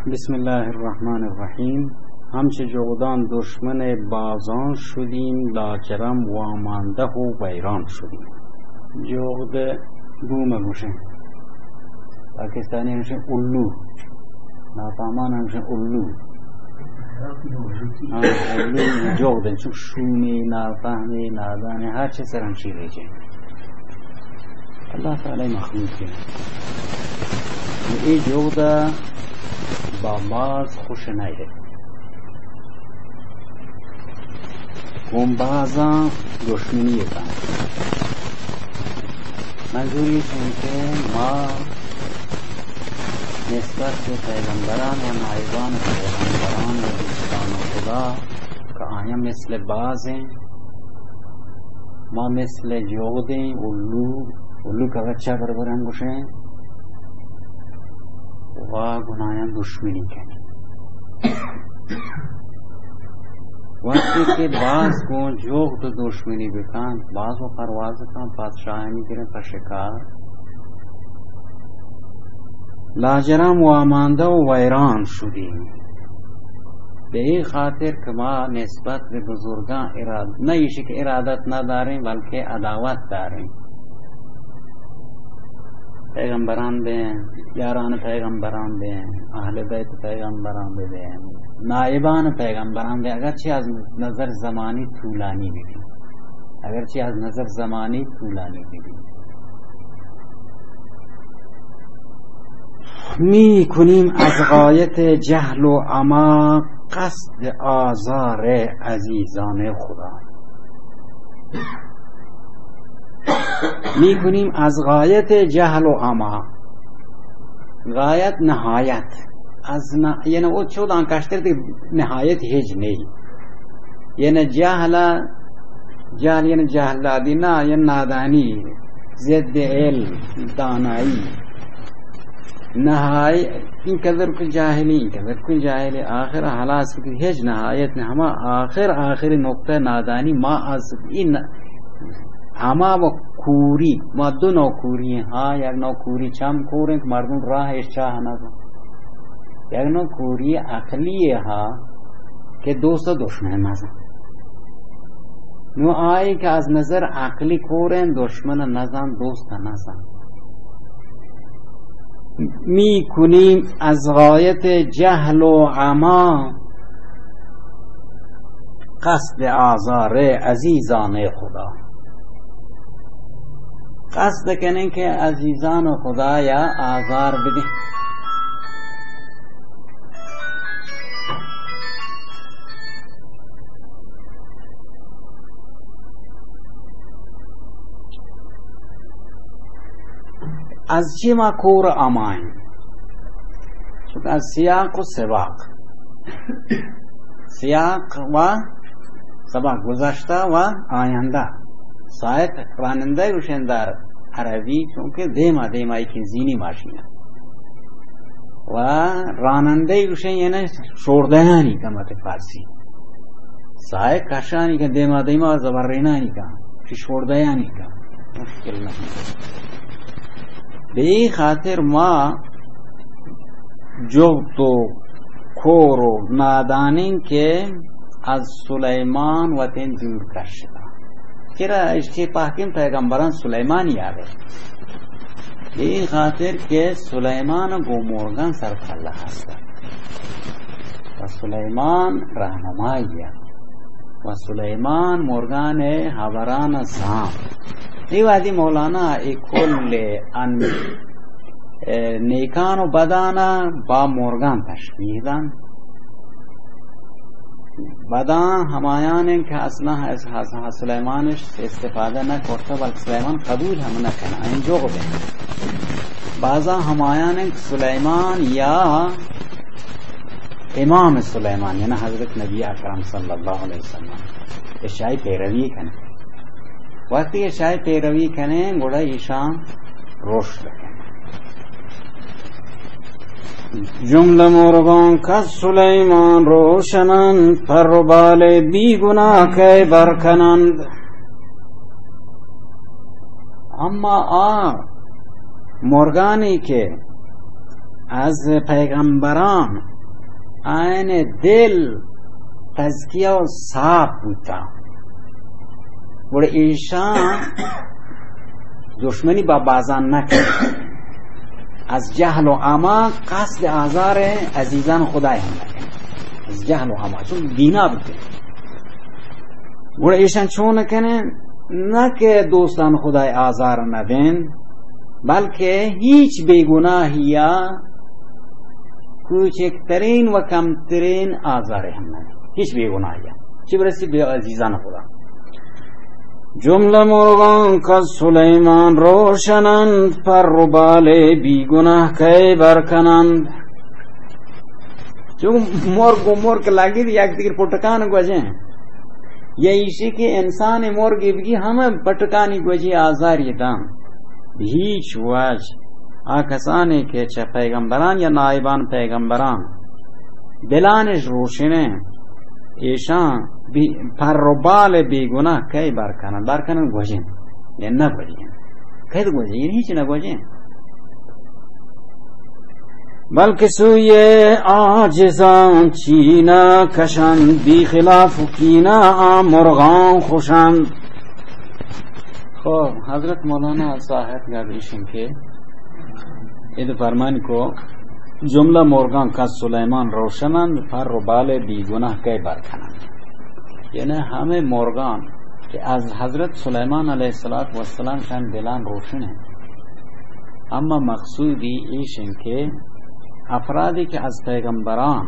بسم الله الرحمن الرحیم. همچه جغدان دشمن بازان شدیم، لاجرم وامانده و ویران شدیم. جغد بومه گوشه، پاکستانی همشه اولو، نافهمان همشه اولو. اولو جغده، چون شومی، نافهمی، نادانی، هر چه سر همشی ریجه. اللہ تعالی مخلوق ہے. ای جغده با باز خوش نیده، اون بازا دشمنی کن. منظوری چون که ما نسبت به پیغمبران و نایبان پیغمبران و دوستان خدا که آیا مثل بازیں، ما مثل جغدیں. اولو که بچه بربرن گوشه و گناهان دشمنی کنی. وقتی که باز کو جغد دشمنی بکن، باز و پرواز کن، پادشاهانی گیرن پر شکار، لاجرم وامانده و ویران شدیم. به این خاطر که ما نسبت به بزرگان نه ایشی که ارادت نداریم بلکه عداوت داریم. پیغمبران به یاران پیغمبران به اهل بیت پیغمبران به نائبان پیغمبران به، اگرچه از نظر زمانی طولانی ببین، می کنیم از غایت جهل و عما قصد آزار عزیزان خدا. می کنیم از غایت جهل و عما، غایت نهایت یعنی او چودان کشتر دی نهایت هیچ نہیں. یعنی جهل یعنی جهلادی نه، یعنی نادانی، ضد علم، دانایی، نهایت این قدر کن جاهلی آخر حلاس کی هیچ نهایت نه. ہما آخر نقطه نادانی ما از این اما و کوری، ما دو نوع کوری ہیں. ہاں یک نوع کوری چم کوریں کہ مردم راہ چاہ نہ دو، یک نوع کوری عقلی ہے کہ دوست دشمن نزن. نو آئی که از نظر عقلی کوریں دشمن نزن، دوست نزن. می کنیم از غایت جهل و عما قصد آزار عزیزان خدا. قصد کنن که عزیزان خدا یا آزار بده. از چی ما کور امایم؟ چون از سیاق و سباق، سیاق و سباق، گذشته و آینده. سایق راننده گوشن در عربی چونکه دیما ایکی زینی ماشینه و راننده گوشن یعنی شوردهانی که مت فارسی. سایق کشانی که دیما زبرینانی که شوردهانی که مشکل نه. به این خاطر ما جغد و کور و نادانین که از سلیمان و تین دور کشیدن. چرا اشتی پاکیم پیغمبران سلیمانی آده؟ به این خاطر که سلیمان گمرگان سرکله هست و سلیمان رهنماییه و سلیمان مرگان حبران سام. ای وادی مولانا ای کل نیکان و بدانا با مرگان تشبیه دن. بدان همایان که اصلا سلیمانش استفاده نکرده بلکه سلیمان قبول هم نکنه، این جغده. بعضا همایان که سلیمان یا امام سلیمان یعنی حضرت نبی اکرم صلی اللہ علیہ وسلم اشیاء پیروی کنه. وقتی اشیاء پیروی کنه گوڑا ایشان رشد کنه. جمله مرغان که سلیمان روشنند، پر و بال بی گناه که برکنند. اما مرغانی که از پیغمبران عین دل تزکیه و صاف بودا و ایشان دشمنی با بازان نکرد، از جهل و عما قصد آزار عزیزان خدای هم نکرد، از جهل و عما، چون بینا بوده. و ایشان چون نکنه نه که دوستان خدای آزار ندن، بلکه هیچ بیگناهی یا کوچکترین و کمترین آزار هم ندن، هیچ بیگناهی هم. چی برسی به عزیزان خدا؟ جمله مرغان که سلیمان روشنند، پر و بال بیگناه که برکنند. چون مرغ لگید یک دیگر پتکان گوجه، یا ایشی که انسان مرغی بگی همه پتکانی گوجی آزاری دام. هیچ وجه آکسانی که چه پیغمبران یا نائبان پیغمبران دلانش روشنه، ایشان پر و بال بیگناه کی برکنن گوجین یا نگوجین، کی دو گوجین یعنی هیچی نگوجین، بلکه سوی عاجزان چینا کشند، بی خلاف و کینا مرغان خوشند. خب حضرت مولانا صاحب گردیشن که یہ فرمانی کو جمله مرغان که سلیمان روشنند، پر و بال بیگناه کی برکنند. یعنی همه مرغان که از حضرت سلیمان علیه السلام شان دلان روشنه، اما مقصودی ایشن که افرادی که از پیغمبران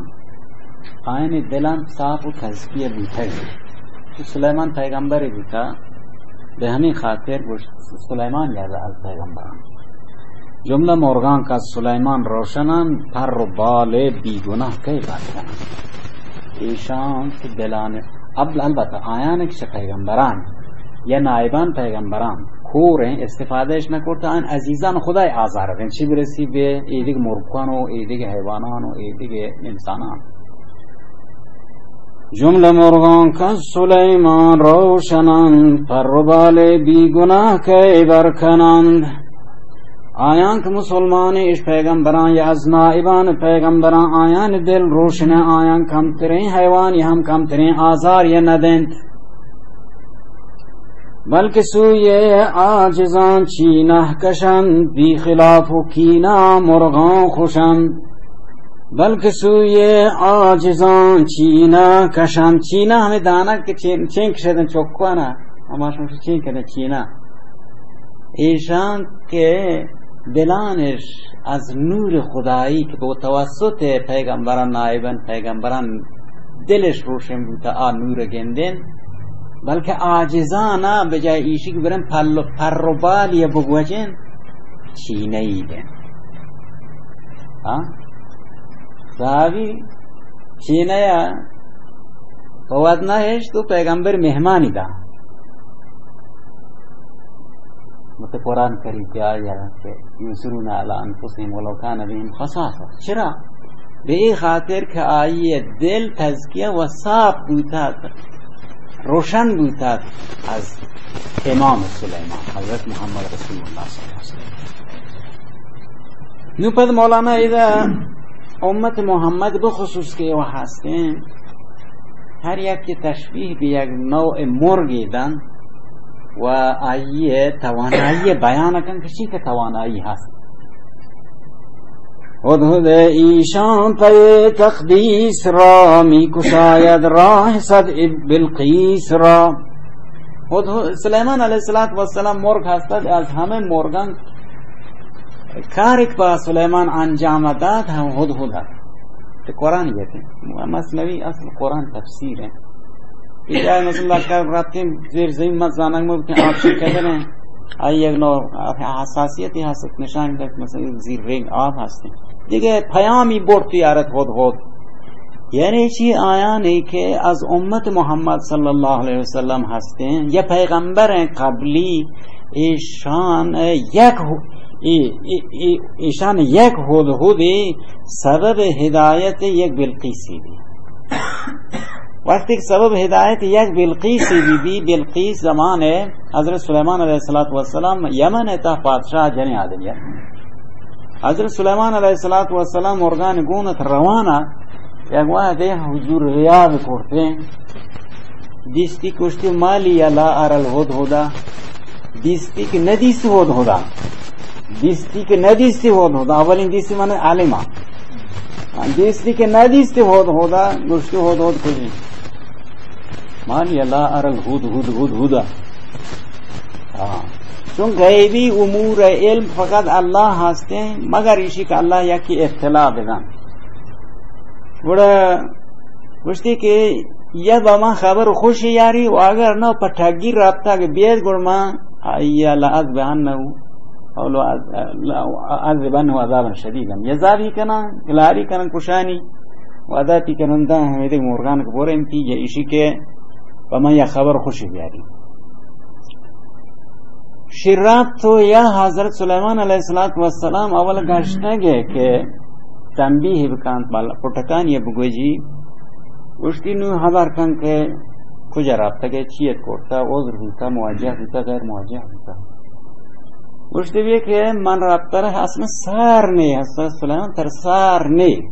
آین دلان صاف و تزکیه بیتر، که سلیمان پیغمبری بیتا، به همین خاطر سلیمان یاد از پیغمبران. جمله مرغان که سلیمان روشنند، پر و بال بیگناه کی برکنند. ایشان که دلان البته آیان که پیغمبران یا نائبان پیغمبران کورن استفادهش نکرده، آن عزیزان خدای آزاردن، چی برسی به ایدیگ مرغان و ایدیگ حیوانان و ایدیگ انسانان. جمله مرغان که سلیمان روشنند، پر و بال بیگناه کی برکنند. آیان که مسلمان اش پیغمبران یا از نائبان پیغمبران آیان دل روشن، آیان کمترین حیوان یا هم کمترین آزار یا ندند، بلکه سوی عاجزان چینه کشند، بی خلاف و کینا مرغان خوشند. بلکه سوی عاجزان چینه کشند، چینه همه دانه که چین کشدن چکوانا، اما شمشو چین کردن چینه. ایشان که دلانش از نور خدایی که به توسط پیغمبران نائبان پیغمبران دلش روشن بوده آ نور گندن، بلکه عاجزانه بجای ایشی که برن پر و بالی بگوچن چینه ایدن. صحابی چینه یا فوادنهش تو پیغمبر مهمانی دا مت قرآن کریم کی آیا کہ یسرون علی انفسهم ولو کان بهم خصاصه. چرا؟ به این خاطر که آیه دل تزکیه و صاف بودتاد، روشن بودتاد از امام سلیمان حضرت محمد رسول الله صلی اللہ علیہ وسلم. نو پد مولانا اذا امت محمد بخصوص که و هستن هر یک که تشبیه به یک نوع مرگی دن و آیه توانایی بیان کن که چی که توانایی هست. هدهد ایشان پی تقدیس را می کشاید راه صد بلقیس را. سلیمان علیه السلام مرگ هستد، از همه مرگان کاری که با سلیمان انجام داد هم هدهد هست. قرآن یہ تھے مثنوی اصل قرآن تفسیر ہے کہ جائے مثلا کر راتیں زیر زمین مت زاننگ میں کہ آپ کہتے ہیں آئی ایک نوع حساسیت ہست نشان داد مثلا زیر رنگ آپ هستن دیگه پیامی برد تیارت هدهد. یعنی چی آیانی که از امت محمد صلی الله علیه وسلم هستن یا پیغمبر قبلی ایشان یک هدهدی سبب هدایت یک بلقیسی بی. وقتی که سبب هدایت یک بلقیسی بی بلقیس زمان حضرت سلیمان علیه السلام یمن تا پادشاہ جنی آدمیت حضرت سلیمان علیه السلام مرغان گونت روانه یک وقت حضور ریاض کرده دیستی کشتی مالی یا لا ار الهدهده دیستی که ندیستی هدهده دیستی که ندیستی هدهده اولین دیستی من عالمه دیستی که ندیستی هدهده گشتی هدهد کجی مالی یا لا ار الهدهده چون غیبی امور علم فقط الله هسته مگر ایشی که الله یکی اطلاع بدن بڑا گوشتی که یا با من خبر خوشی یاری و اگر نه پتاگیر رابطه که بیاد گر من یا لعذبهنه او لعذبهنه عذابا شدیدا یزابی کنن گلاری کنن کشانی و عذابی کنن دا همیده مرغان که بورم تی یا ایشی که با من یا خبر خوشی بیاری شراب تو یا حضرت سلیمان علیه السلام اول گشته گه که تنبیه بکند بالا پتکانی بگویی گوشتی نو خبر کن که کجا رابطه که چیت کرتا عذر ہوتا مواجه ہوتا غیر مواجه ہوتا گوشتی بیه که من رابطه را اصلا سار نی حضرت سلیمان تر سار نی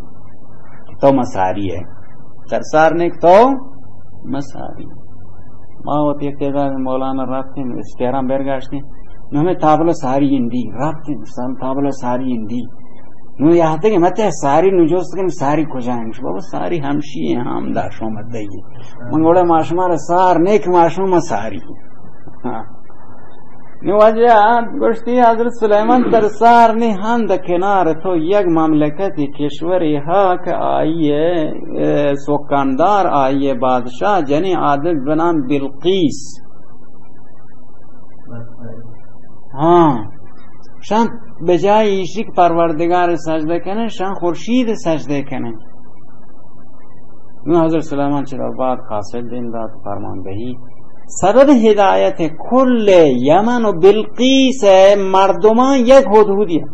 تو مساریه تر سار نی تو مساری ما وقتی یک تعداد مولانا رابطیم استیران برگشتیم نو همه تابلو ساری اندی رابطیم تابلو ساری اندی نو یادته که مته ساری نجوست کنیم ساری کجایمش بابا ساری همشیه هم داشت آمد دیگه من گوڑه ماشما را سار نیک ماشما ساری نو وجه گوشتی حضرت سلیمان در سار نی هم در کنار تو یک مملکتی کشوری ها که آئیه سوکاندار آئیه بادشاہ جنی عادل بنام بلقیس شان بجای ایشی که پروردگار سجده کنه شان خورشید سجده کنه نو حضرت سلیمان چرا بعد حاصل دین داد فرماندهی سبب هدایت کل یمن و بلقیس مردمان یک هدهدیه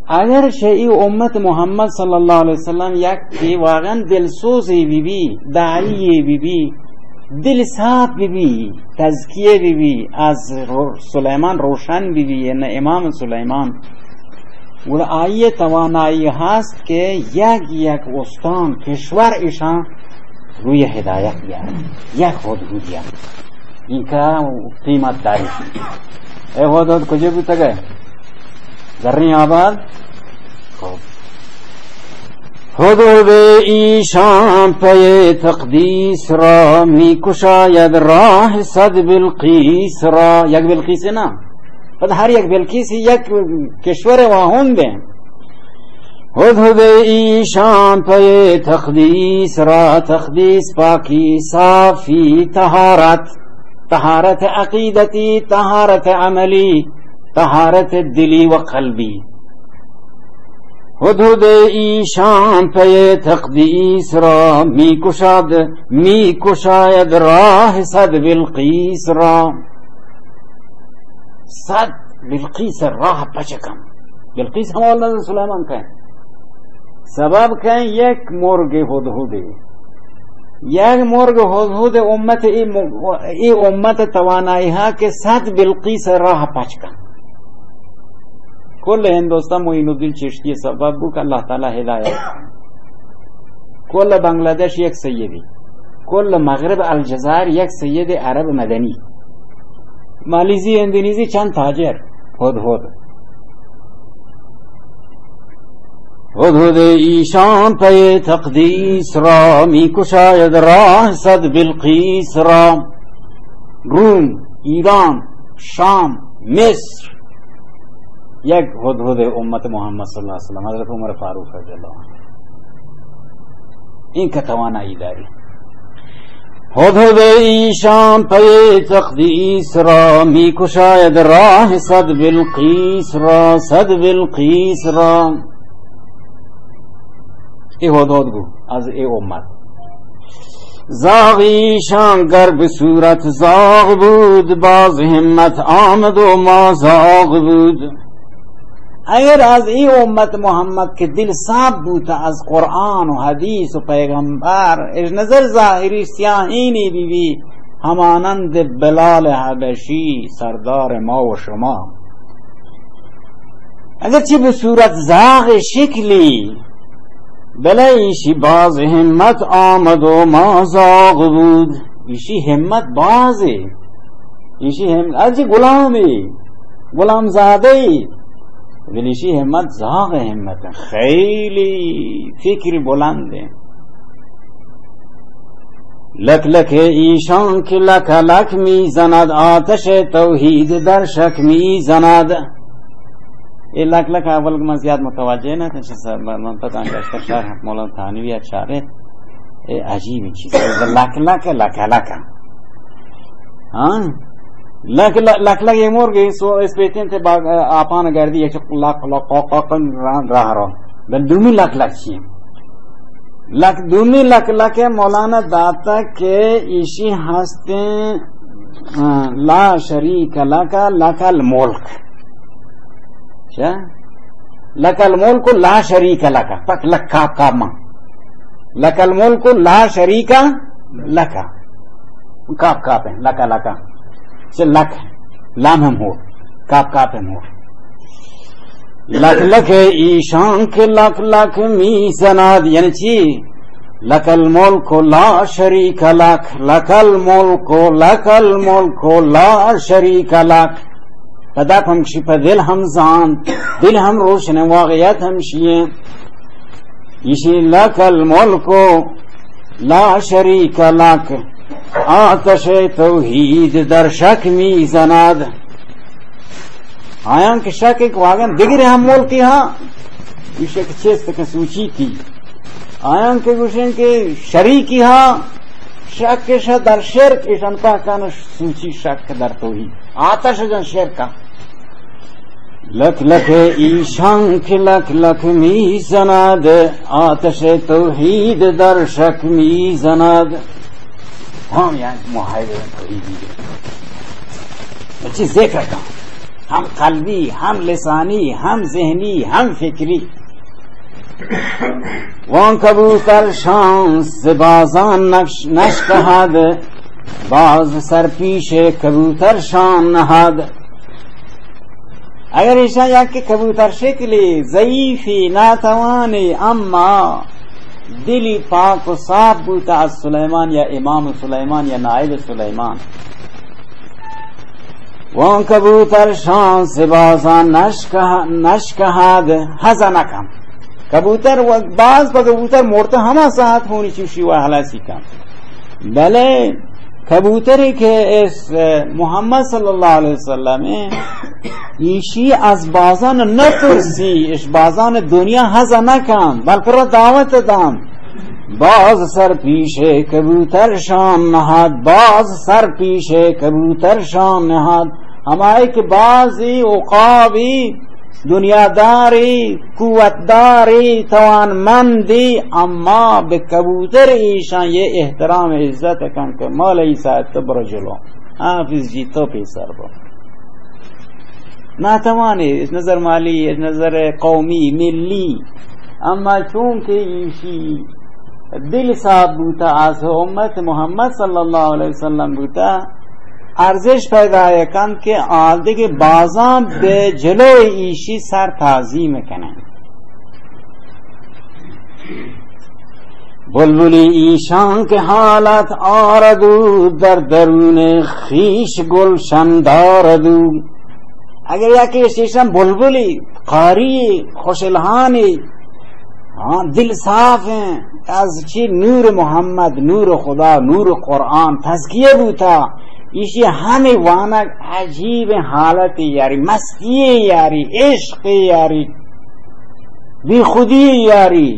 اگر شیعی امت محمد صلی اللہ علیہ وسلم یک واقعا دلسوزی بی بی داعی بی بی دل صاف بی بی تزکیه بی بی از سلیمان روشن بی بی یعنی امام سلیمان و آیه توانایی هست که یک استان کشور ایشان روی هدایت بیاره یک هدهدیه این که قیمت داری ای هدهد کجا بوده گه ذرنی آباد خوب هدهد ایشان پی تقدیس را می کشاید راه صد بلقیس را یک بلقیس نه بعد هر یک بلقیس یک کشور واهنده هدهد ایشان پی تقدیس را تقدیس پاکی صافی طهارت عقیدتی طهارت عملی طهارت دلی و قلبی هدهد ایشان پی تقدیس را می کشاید راه صد بلقیس را صد بلقیس راه پچکم بلقیس هم والله سلیمان کن سبب کن یک مرغ هدهده یک مرغ هدهد امت ای امت توانایی ها که صد بلقیس راه پچکم کل ہندوستان معین الدین چشتی سبب بود که اللہ تعالی ہدایت کل بنگلادش یک سیدی کل مغرب الجزائر یک سید عرب مدنی مالیزی اندونیزی چند تاجر هدهد ایشان پی تقدیس را می کشاید راه صد بلقیس را روم ایران شام مصر یک هدهد امت محمد صلی اللہ علیہ وسلم حضرت عمر فاروق رضی اللہ عنہ این که توانایی داری هدهد ایشان پی تقدیس را می کشاید راه صد بلقیس را صد بلقیس را ای هدهد گو از ای امت زاغیشان گرب صورت زاغ بود باز همت آمد و ما زاغ بود اگر از این امت محمد که دل صاف بود از قرآن و حدیث و پیغمبر از نظر ظاهری سیاهینی بی بی همانند بلال حبشی سردار ما و شما اگرچه به صورت زاغ شکلی، بله ایشی باز همت آمد و ما زاغ بود. ایشی همت بازه، ایشی همت اگرچه غلامی، غلام زاده، ولی ایشی همت زاغ همت، خیلی فکر بلنده. لک لک ایشان که لک لک می زند، آتش توحید در شک می زند. این لک لک اول که من زیاد متوجه نتونستم، من پتہ انگشتر شرح مولانا ثانوی اشاره عجیبی چیزه. لک لک لک لک لک لک لک یه مرگی سو اسپیتین ته آپان گردی یک لک لک قاقن راه را بل دومی لک لک چیه؟ لک دومی لک لک مولانا داتا که ایشی هسته لا شریک لک لک الملک. چه؟ لک الملک لا شریک لک پک لک کاب کاب ما لک الملک لا شریک لک کاب کاب ہے لک لک چه لک لام ہم ہو کاب کاب ہم ہو لک لک ایشان کے لک لک می زناد یعنی چی لک الملک لا شریک لک لک الملک لا شریک لک پدا پمشی پا دل هم زان دل هم روشن واقعیت هم شیئے ایشی لک الملک لا شریک لک آتش توحید در شک می زند. آیان که شک ایک واقعا دیگر هم ملکی ها ایشه که چیست که سوچی تھی آیان که گوشن که شریکی ها شکش در شرک ایشان پاکان سوچی شک در توحید آتش جن شرک کا لک لک ایشان که لک لک می زند آتش توحید در شک می زند. هم یعنی محایده توحیدی بچی ذکر کن هم قلبی هم لسانی هم ذهنی هم فکری. وان کبوتر شانس بازان نشکهد باز سر پیش کبوتر شان نهد. اگر ایشان یک کبوتر شکلی ضعیفی ناتوانی اما دلی پاک و صاف بوتا از سلیمان یا امام سلیمان یا نائب سلیمان. وان کبوتر شانس بازان نشکهد حزنکم کبوتر و باز پا کبوتر مرتا ہما ساعت ہونی چوشی و حلاسی کم. بلے کبوتری که اس محمد صلی اللہ علیہ وسلم ایشی از بازان نترسی اش بازان دنیا حزا نکن بلکه را دعوت دام باز سر پیش کبوتر شان نهاد باز سر پیش کبوتر شان نهاد. ہمارے کہ بعضی عقابی دنیاداری قوتداری توانمندی اما به کبوتر ایشان یہ احترام عزت کن که مال ایسا تبر جلو حافظ جی تو پیسر با ناتوانی اس نظر مالی اس نظر قومی ملی اما چونکہ ایشی دل صاحب بوتا از امت محمد صلی اللہ علیہ وسلم بوتا ارزش پیدا کن که آلده که بازان به جلوی ایشی سر تعظیم کنن. بلبلی ایشان که حالت آردو در درون خیش گلشن داردو. اگر یکی ایشان بلبلی قاری خوشلحانی دل صاف ہیں از چی نور محمد نور خدا نور قرآن تزکیه بوتا ایشی ہمیں وانک عجیب حالت یاری مستی یاری عشق یاری بی خودی یاری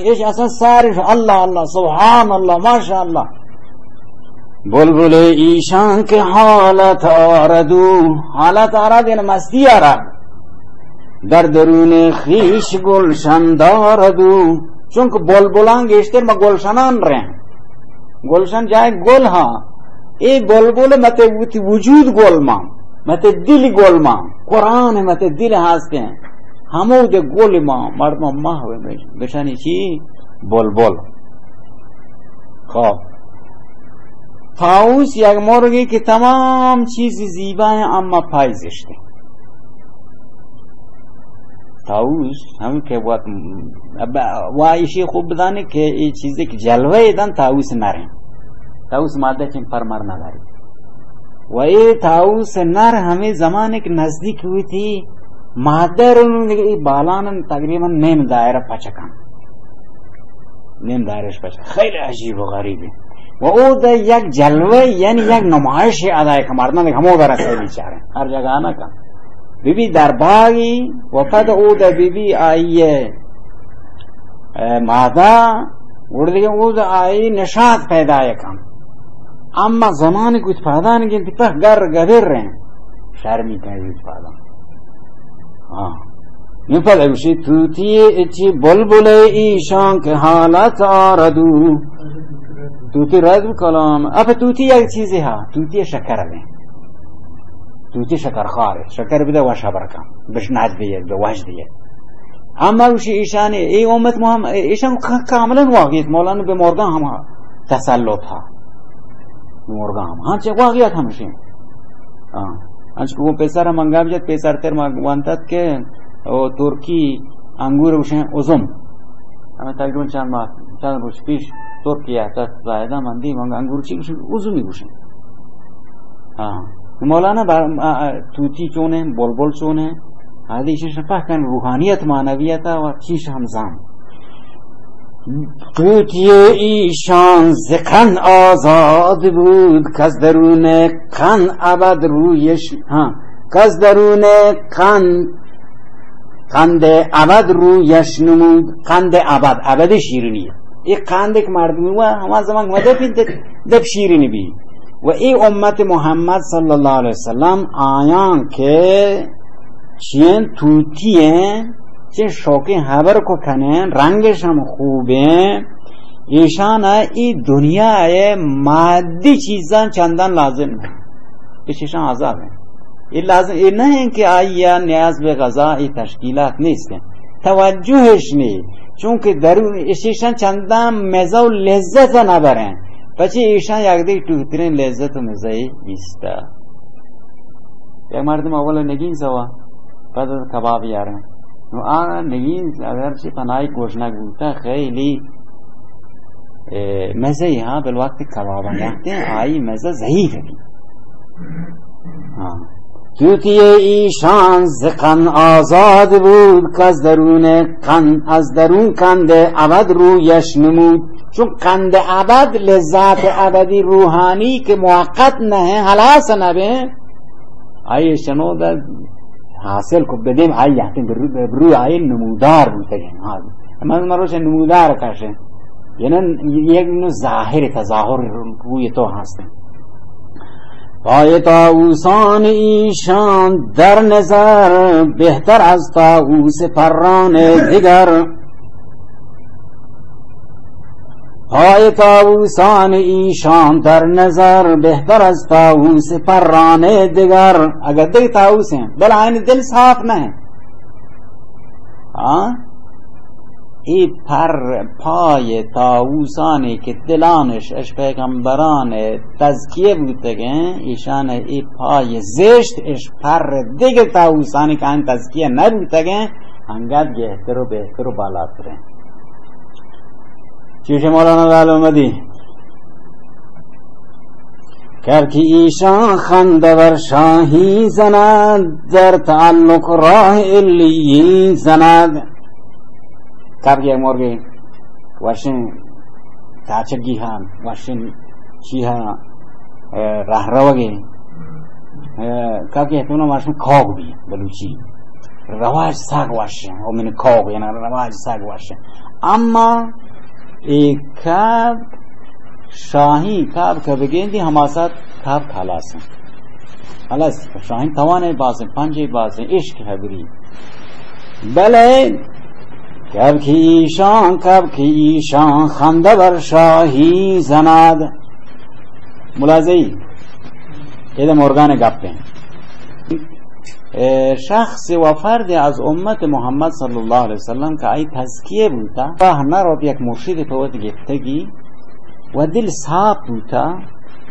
ایش اصلا سارش اللہ اللہ سبحان اللہ ماشاءاللہ. بلبل ایشان کے حالت آردو حالت آرد یعنی مستی آرد در درون خیش گلشن داردو چونکہ بلبلان گشتر ما گلشنان رہیں گلشن جائے گل ہاں ای بلبل مت وجود گل مام مت دل گل مام قرآن مت دل ہستے ہیں حمود گل مام مردم ماہ ہوئے بشانی چی بلبل. خواب طاووس یک مرغی که تمام چیز زیبا ہیں اما پای زشته طاووس همون که وایشی خوب بدانه که این چیزی که جلوه دن طاووس نره. طاووس ماده چین پرمر نداری و این طاووس نر همه زمانه که نزدیک ہوئی تھی ماده رو بالان تقریبا نیم دایره پچکن، نیم دایرش پچکن، خیلی عجیب و غریبه و او ده یک جلوه یعنی یک نمایش ادای که مردم دیگه همو برسه بیچاره هر جگه نکن. بیبی در باغی و پد او ده بیبی آئیه ماده و دیگه او ده آئی نشاط پیدا یکم، اما زمانی کچھ پیدا نگین تیپه گر گذر رہے شرمی کنی کچھ پیدا نپد اگوشی توتی اچی بلبل ایشان که حالت آردو توتی رد کلام اپا توتی یک چیزی ها توتی شکر بین توتی شکر خاره شکر بده و شبر کن بشناد بید به وجد بید اما اگوشی ایشانی ای امت محمد ایشان کاملا واقعیت مولانا به مرگان هم تسلط ها مرگان هم هنچه واقعیت همشین هنچه که وہ پیسر هم انگا بجد پیسر تر وانتد که ترکی انگور بشن ازم همه تقریبا چند روز پیش ترکیه تا زایده من دیم انگور چی بشن ازمی بشن مولانا توتی چونه بلبل چونه حدیثش فکر روحانیت معنویت و چیش همزام توتی ایشان زقن آزاد بود کز درون قن ابد رویش کز درون قند ابد رویش نمود قند ابد ابد شیرینی این قند که مردمی و همه زمان دب شیرینی بی و این امت محمد صلی الله علیه وسلم آیان که چین توتی ہیں چین شوقی حبر کو کنن رنگش هم خوبه ایشان ای دنیا مادی چیزان چندان لازم ہے ایشان عذاب ہے یہ لازم یہ نہیں کہ آئیا نیاز به غذای تشکیلات نیست توجهش نی چونکه درون ایشان چندان مزه و لذت نبرن پچه ایشان یک دیگه توترین لذت و مزه بیسته یک مردم اولا نگین سوا بعد کباب یارن نو آن نگین اگرچه پناهی گوشنک بودتا خیلی مزه ها بالوقت کبابا نخته آئی مزه ضعیفه بی توتی ایشان زقن آزاد بود که از درون قند از درون قند ابد رویش نمود چون قند ابد لذت ابدی روحانی که موقت نه حلاس نبه آئی شنو حاصل کو بدیم آئی یحتیم بروی آئی نمودار بودتا گیم مروش نمودار کشه یعنی یک نوع ظاهر تظاهر روی تو هستن پای طاووسان ایشان در نظر بهتر از طاووس پران دیگر پای طاووسان ایشان در نظر بهتر از طاووس پران دیگر اگر دیگه طاووس ہیں بل آئین دل صاف نہیں ای پای طاووسانی که دلانش اش پیغمبران تزکیه بودته گه ایشان ای پای زشت اش پر دیگه طاووسانی که این تزکیه نبودته گه انگد گهتر و بهتر و بالاتره چیش مولانا دالومدی کرکی ایشان خنده ور شاهی زند در تعلق راه علیین زند کبگی مرگی واشن تاچگی ها واشن چی ها راه روگی کبگی احتمالا واشن کاغ بی بلوچی رواج ساگ واشن او من کاغ یعنی رواج ساگ واشن اما ایک کب شاهی کب که بگیندی هماسد کب خلاص خلاص شاهی توانه بازن پنجه بازن عشق حبری بله کب کی ایشان خنده بر شاهی زند ملاحظه‌ای یہ مرغان گپ ہیں شخص و فرد از امت محمد صلی الله علیه وسلم که ای تزکیه بوده و هنر یک مرشد پوت گفتگی و دل صاف بوده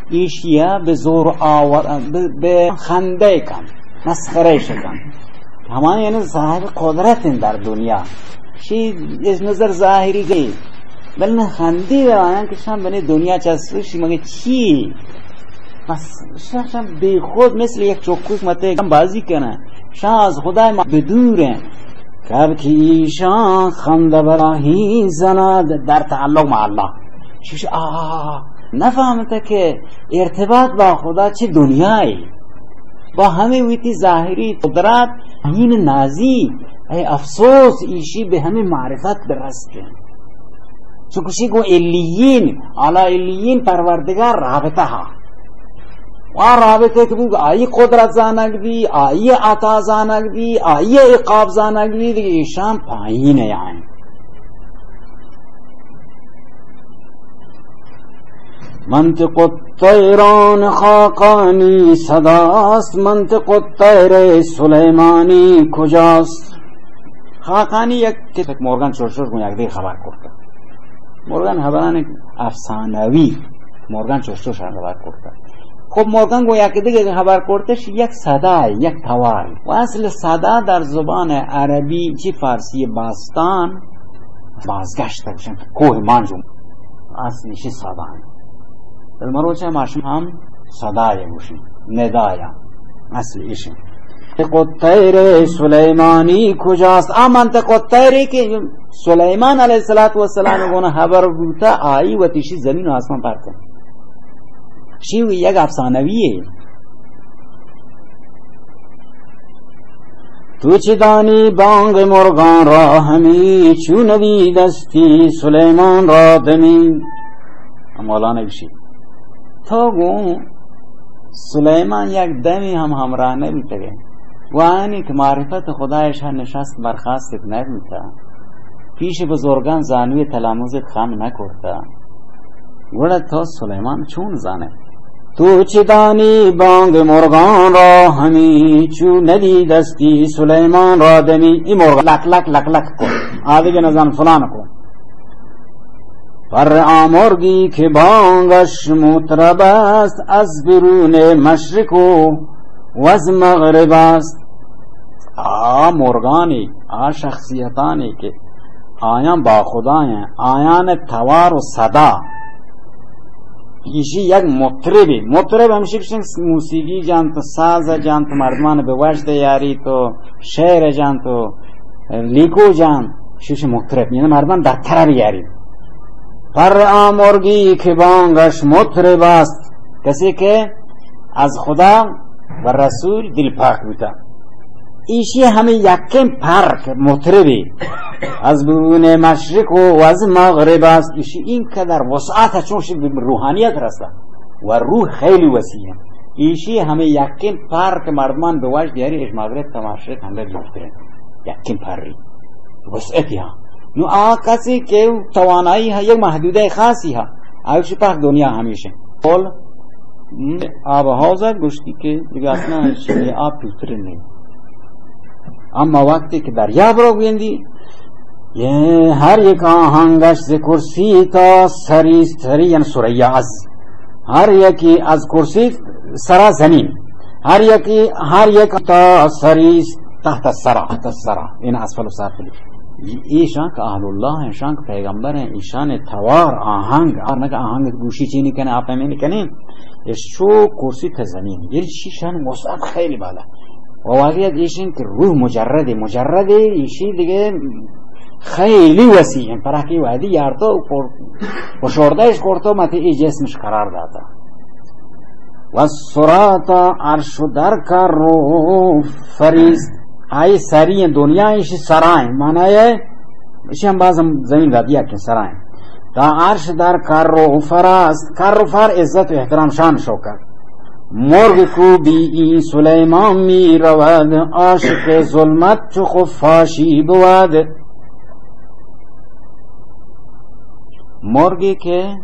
ایشیا به زور آور به خنده کن مسخره شکن همان یعنی صاحب قدرت در دنیا شی از نظر ظاهری گئی بلکه خندی برایان که شام بنی دنیا چسبشی مگه چی بس شام بی خود مثل یک چوکوس مته بازی کنه شام از خدای ما بدوره کب که ایشان خنده براهی زند در تعلق مع الله چیش نفهمته که ارتباط با خدا چه دنیایی با همه ویتی ظاهری قدرت این نازی ای افسوس ایشی به همه معرفت برسته چون کشی گو الیین علا الیین پروردگار رابطه ها و رابطه که بگو آئی قدرت زانگ دی آئی عطا زانگ دی آئی عقاب زانگ دی دیگه ایشان پایینه یعنی منطق الطیران خاقانی صداست منطق الطیر سلیمانی کجاست خاقانی یک که مورگان چرچور کن یک دیگه خبر کرده مورگان خبران افسانوی مورگان چرچور خبر کرده خب مورگان گو یک دیگه خبر کردش یک صدای یک توار و اصل صدا در زبان عربی چی فارسی باستان بازگشت بشن کوه منجوم اصلیشی صدای در مروچه ماشم هم صدای بوشیم ندایا اصل ایشی منطق الطیر سلیمانی کجاست منطق الطیری که سلیمان علیه السلام گونه خبر بوده آئی و تیشی زمین و آسمان پرکن شیوی یک افسانویه تو چه دانی بانگ مرغان را همی چونوی دستی سلیمان را دمی مولانا بشی تو گو سلیمان یک دمی هم همراه نمیتگه و اینی که معرفت خدایش نشست برخواست نمیتا پیش بزرگان زانوی تلاموزت خم نکرده گوڑا تو سلیمان چون زانه تو چه دانی بانگ مرغان را همی چون ندی دستی سلیمان را دمی ای مرغ لک لک لک لک کن آدھگه نزن فلان کن پر آمرگی که بانگش مطرب است از برون مشرق و از مغرب است مرغانی شخصیتانی که آیان با خدایان آیان توار و صدا ایشی یک مطرب همیشه بشن موسیقی جان تو ساز جان تو مردمان به وجد یاری تو شعر جان تو لیکو جان شیش مطرب یعنی مردمان در طرب یاری پر آمرگی که بانگش مطرب است کسی که از خدا و رسول دل پاک بوده ایشی همه یکم پرک مطربی از برون مشرق و از مغرب است ایشی این قدر وسعت چونش روحانیت رسته و روح خیلی وسیعه ایشی همه یکم پرک مردمان به وجد یاری اش مغرب تا مشرق هنده بیفتره یکم پری وسعتی ها نو کسی که توانایی ها یک محدوده خاصی ها آیوشی پاک دنیا همیشه قول آب حوزت گوشتی که دیگه اصلا شمی آب پیتره نیم اما وقتی که دریا برو گویندی هر یک آهنگش ز کرسی تا سری یعنی سریا از هر یکی از کرسی سرا زمین هر یک تا سری تحت السرا این اسفل و سافلی ایشان که اهل الله ایشان که پیغمبر ایشان توار آهنگ نگه آهنگ گوشی چینی کنه آپ نمینی کنیم شو کرسی تا زمین یعنی شیشان وسعت خیلی بالا و واقعیت ایشان که روح مجرده ایشی دیگه خیلی وسیع پرحکی وادی یارتو و شوردهش کرتو متی ای جسمش قرار داتا و سراتا عرشو در کر رو فریست آئی سری دنیا ایشی سرائیں معنی ہے ایشی ہم بعض زمین دادیا کہ سرائیں تا عرش در کر رو فراست کر رو فر عزت و احترام شان شوکر مرغ کو بی این سلیمان می رود عاشق ظلمت چو خفاشی بود مرغی که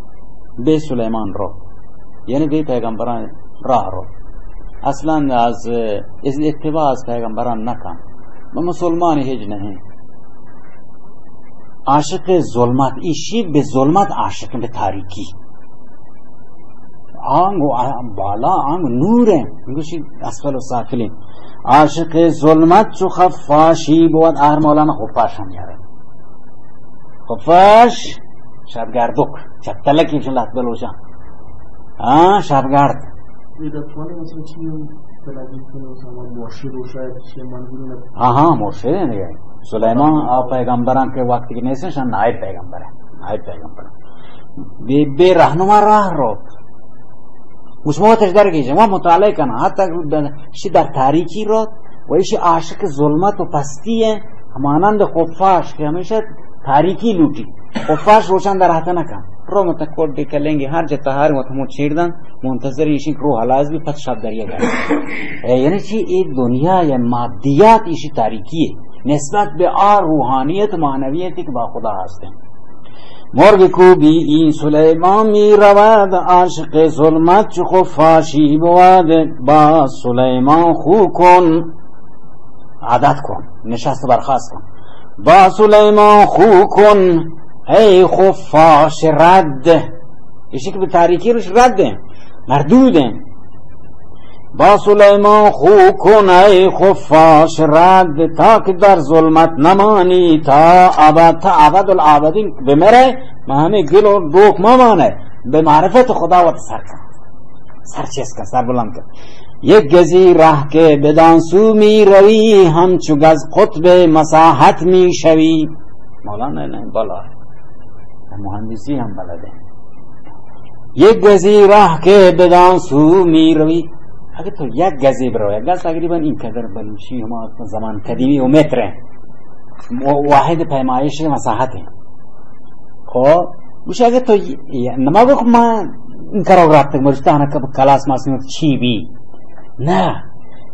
به سلیمان رو یعنی به پیغمبران راه رو اصلا از اتباع از پیغمبران نکن و مسلمانی هیچ نہیں عاشق ظلمت ایشی به ظلمت عاشق به تاریکی آنگو بالا آنگو نوره میگوشی اسفل و سافلین عاشق ظلمت چو خفاشی بود. آخر مولانا خفاش هم میاره. خفاش شبگردک چطلکی چون لحظ بلوشم شبگرد مرشد دیگه. سلیمان پیغمبران که وقتی که نیستن نایب پیغمبره. به راهنما راه رو مسموتش درگیشه ما مطالعه کنه حتی در تاریکی رو و ایشی عاشق ظلمت و پستیه همانند خفاش که همیشه تاریکی لوٹی. خفاش روشن در حتی نکن رو متکور دیکھ لیں گے ہر جا تحار متموت چھیڑ دن منتظر ایشی که روح حلاز بھی پت شب دریا گئے. یعنی چی ایک دنیا یا مادیات ایشی تاریکیه نسبت به روحانیت معنویتی که با خدا هستن. مرغ کو بی این سلیمان می رود عاشق ظلمت چو خفاشی بود. با سلیمان خو کن عادت کن نشست برخاست کن. با سلیمان خو کن ای خفاش رد. ایشی که به تاریکی روش رده مردوده. با سلیمان خو کن ای خفاش رد تا که در ظلمت نمانی تا ابد العابدین بمیره ما همه گل و دوک مامانه به معرفت خدا و سر کن سر چیز کن سر بلند کن. یک گزی راه که بدان سو می روی همچو گز قطب مساحت می شوی. مولانا نه بالا مهندسی هم بلده. یک گزی راه که بدان سو می روی. اگر تو یک گزی بروی گز تقریبا این قدر بلوچی ما زمان قدیمی و متره واحد پیمایش مساحته. خب میشه اگر تو نما گفت من این کارو رابطه مرشتانه که کلاس ماسیمت چی بی نه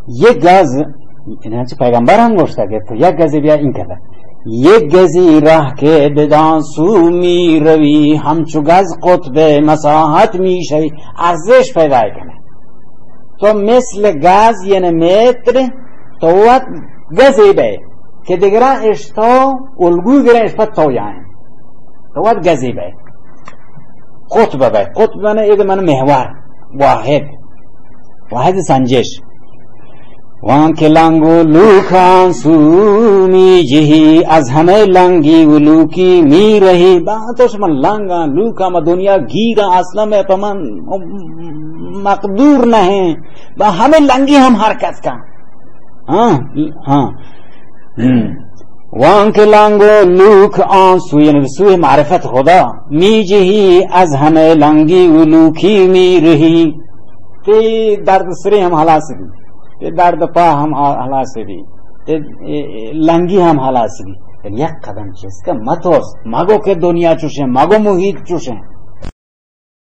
یک گز اینه چه پیغمبر هم گوشته که تو یک گزی بیا این کده. یک گزی راه که بدان سو می روی همچو گز قطب مساحت می شوی. ارزش پیدا کنه تو مثل گز یعنی متر تو وقت گزی بی که دیگران اشتا الگوی گرن اشپت تو یعنی تو وقت گزی بی قطب بی. قطب بینه ایده من محور واحد سنجش. وان که لنگ و لوکان سو می جهی از همه لنگی و لوکی می رهی. باتوش من لنگا لوکا ما دنیا گیرا اصلا میں تو من مقدور نہیں با همه لنگی هم حرکت کن. وان که لنگ و لوک آن سو یعنی سوی معرفت خدا می جهی از همه لنگی و لوکی می رهی. تی درد سری هم حلاس دی تی درد پا هم حلاس دی تی لنگی هم حلاس دی. یک قدم چیز که متوست مگو که دنیا چوشه مگو محیط چوشه